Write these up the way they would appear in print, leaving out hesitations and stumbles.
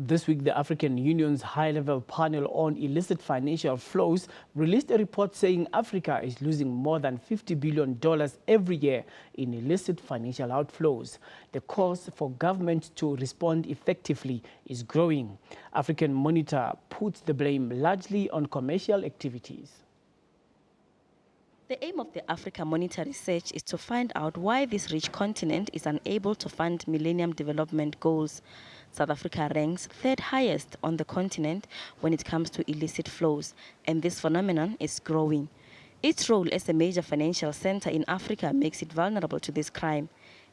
This week, the African Union's high-level panel on illicit financial flows released a report saying Africa is losing more than $50 billion every year in illicit financial outflows. The calls for government to respond effectively is growing. African Monitor puts the blame largely on commercial activities. The aim of the Africa Monitor research is to find out why this rich continent is unable to fund Millennium Development Goals. South Africa ranks third highest on the continent when it comes to illicit flows, and this phenomenon is growing. Its role as a major financial center in Africa makes it vulnerable to this crime.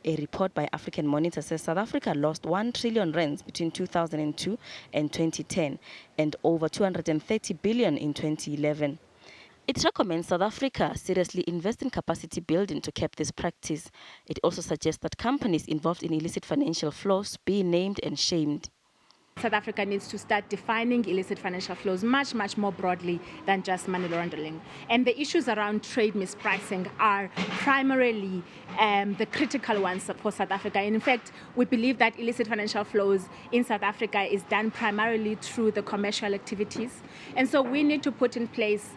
A report by African Monitor says South Africa lost 1 trillion rands between 2002 and 2010 and over 230 billion in 2011. It recommends South Africa seriously invest in capacity building to curb this practice. It also suggests that companies involved in illicit financial flows be named and shamed. South Africa needs to start defining illicit financial flows much more broadly than just money laundering. And the issues around trade mispricing are primarily the critical ones for South Africa. And in fact, we believe that illicit financial flows in South Africa is done primarily through the commercial activities. And so we need to put in place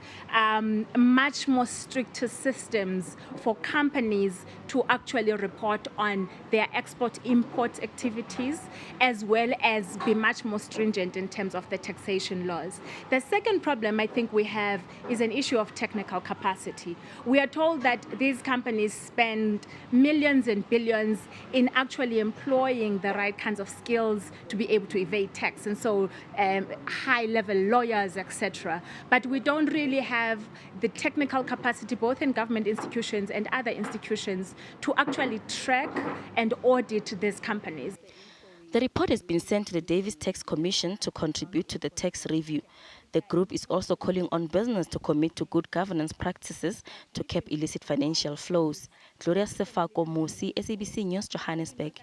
much more stricter systems for companies to actually report on their export-import activities, as well as be much more stringent in terms of the taxation laws. The second problem I think we have is an issue of technical capacity. We are told that these companies spend millions and billions in actually employing the right kinds of skills to be able to evade tax, and so high-level lawyers, etc. But we don't really have the technical capacity, both in government institutions and other institutions, to actually track and audit these companies. The report has been sent to the Davis Tax Commission to contribute to the tax review. The group is also calling on business to commit to good governance practices to curb illicit financial flows. Gloria Sefako Musi, SABC News, Johannesburg.